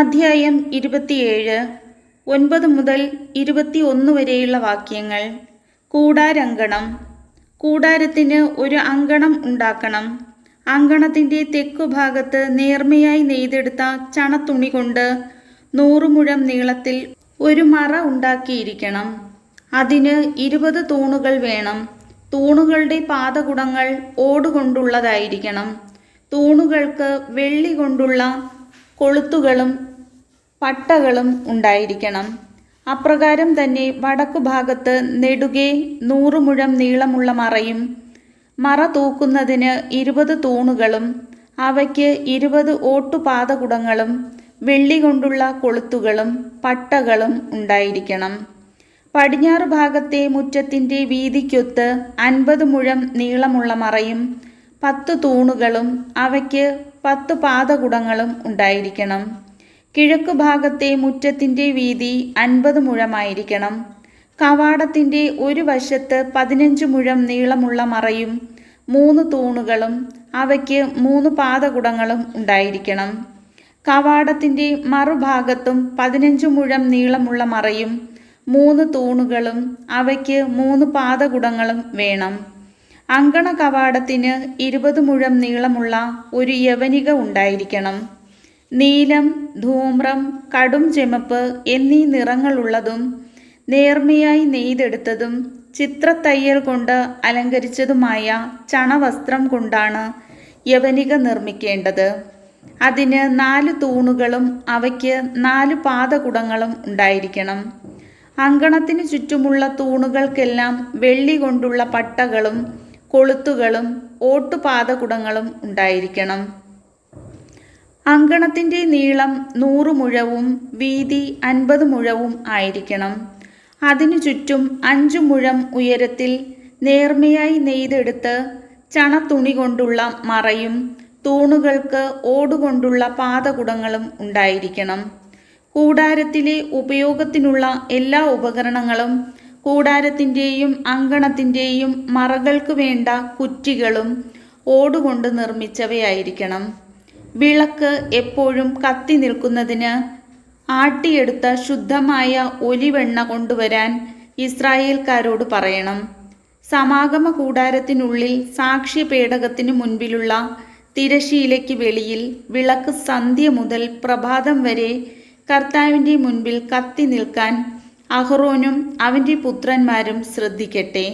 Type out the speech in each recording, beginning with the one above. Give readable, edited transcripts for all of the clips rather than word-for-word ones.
അധ്യായം 27 9 മുതൽ 21 വരെയുള്ള വാക്യങ്ങൾ. കൂടാരങ്കണം. കൂടാരത്തിന് ഒരു അങ്കണം ഉണ്ടാക്കണം. അങ്കണത്തിൻ്റെ തെക്കുഭാഗത്ത് നേർമയായി നെയ്തെടുത്ത ചണത്തുണി കൊണ്ട് 100 മുഴം നീളത്തിൽ ഒരു മറ ഉണ്ടാക്കിയിരിക്കണം. അതിന് 20 തൂണുകൾ വേണം. തൂണുകളുടെ പാദകുടങ്ങൾ ഓടുകൊണ്ടുള്ളതായിരിക്കണം. തൂണുകൾക്ക് വെള്ളി കൊണ്ടുള്ള കൊളുത്തുകളും പട്ടകളും ഉണ്ടായിരിക്കണം. അപ്രകാരം തന്നെ വടക്കുഭാഗത്ത് നെടുകെ 100 മുഴം നീളമുള്ള മറയും, മറ തൂക്കുന്നതിന് 20 തൂണുകളും അവയ്ക്ക് 20 ഓട്ടുപാദകുടങ്ങളും വെള്ളി കൊണ്ടുള്ള കൊളുത്തുകളും പട്ടകളും ഉണ്ടായിരിക്കണം. പടിഞ്ഞാറ് ഭാഗത്തെ മുറ്റത്തിൻ്റെ വീതിക്കൊത്ത് 50 മുഴം നീളമുള്ള മറയും 10 തൂണുകളും അവയ്ക്ക് 10 പാദകുടങ്ങളും ഉണ്ടായിരിക്കണം. കിഴക്ക് ഭാഗത്തെ മുറ്റത്തിൻ്റെ വീതി 50 മുഴമായിരിക്കണം. കവാടത്തിൻ്റെ ഒരു വശത്ത് 15 മുഴം നീളമുള്ള മറയും 3 തൂണുകളും അവയ്ക്ക് 3 പാദകുടങ്ങളും ഉണ്ടായിരിക്കണം. കവാടത്തിൻ്റെ മറുഭാഗത്തും 15 മുഴം നീളമുള്ള മറയും 3 തൂണുകളും അവയ്ക്ക് 3 പാദകുടങ്ങളും വേണം. അങ്കണ കവാടത്തിന് 20 മുഴം നീളമുള്ള ഒരു യവനിക ഉണ്ടായിരിക്കണം. നീലം, ധൂമ്രം, കടും ചെമപ്പ് എന്നീ നിറങ്ങളുള്ളതും നേർമയായി നെയ്തെടുത്തതും ചിത്രത്തയ്യൽ കൊണ്ട് അലങ്കരിച്ചതുമായ ചണവസ്ത്രം കൊണ്ടാണ് യവനിക നിർമ്മിക്കേണ്ടത്. അതിന് 4 തൂണുകളും അവയ്ക്ക് 4 പാദകുടങ്ങളും ഉണ്ടായിരിക്കണം. അങ്കണത്തിന് ചുറ്റുമുള്ള തൂണുകൾക്കെല്ലാം വെള്ളി കൊണ്ടുള്ള പട്ടകളും കൊളുത്തുകളും ഓട്ടുപാദകുടങ്ങളും ഉണ്ടായിരിക്കണം. അങ്കണത്തിൻ്റെ നീളം 100 മുഴവും വീതി 50 മുഴവും ആയിരിക്കണം. അതിനു ചുറ്റും 5 മുഴം ഉയരത്തിൽ നേർമയായി നെയ്തെടുത്ത് ചണത്തുണി കൊണ്ടുള്ള മറയും തൂണുകൾക്ക് ഓടുകൊണ്ടുള്ള പാദകുടങ്ങളും ഉണ്ടായിരിക്കണം. കൂടാരത്തിലെ ഉപയോഗത്തിനുള്ള എല്ലാ ഉപകരണങ്ങളും കൂടാരത്തിൻ്റെയും അങ്കണത്തിൻ്റെയും മറകൾക്ക് വേണ്ട കുറ്റികളും ഓടുകൊണ്ട് നിർമ്മിച്ചവയായിരിക്കണം. വിളക്ക് എപ്പോഴും കത്തി നിൽക്കുന്നതിന് ആട്ടിയെടുത്ത ശുദ്ധമായ ഒലിവെണ്ണ കൊണ്ടുവരാൻ ഇസ്രായേൽക്കാരോട് പറയണം. സമാഗമ കൂടാരത്തിനുള്ളിൽ സാക്ഷ്യപേടകത്തിനു മുൻപിലുള്ള തിരശ്ശീലയ്ക്ക് വെളിയിൽ വിളക്ക് സന്ധ്യ മുതൽ പ്രഭാതം വരെ കർത്താവിൻ്റെ മുൻപിൽ കത്തി നിൽക്കാൻ അഹ്റോനും അവൻ്റെ പുത്രന്മാരും ശ്രദ്ധിക്കട്ടെ.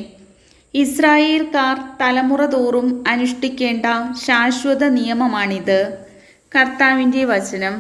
ഇസ്രായേൽക്കാർ തലമുറ തോറും അനുഷ്ഠിക്കേണ്ട ശാശ്വത നിയമമാണിത്. കർത്താവിൻ്റെ വചനം.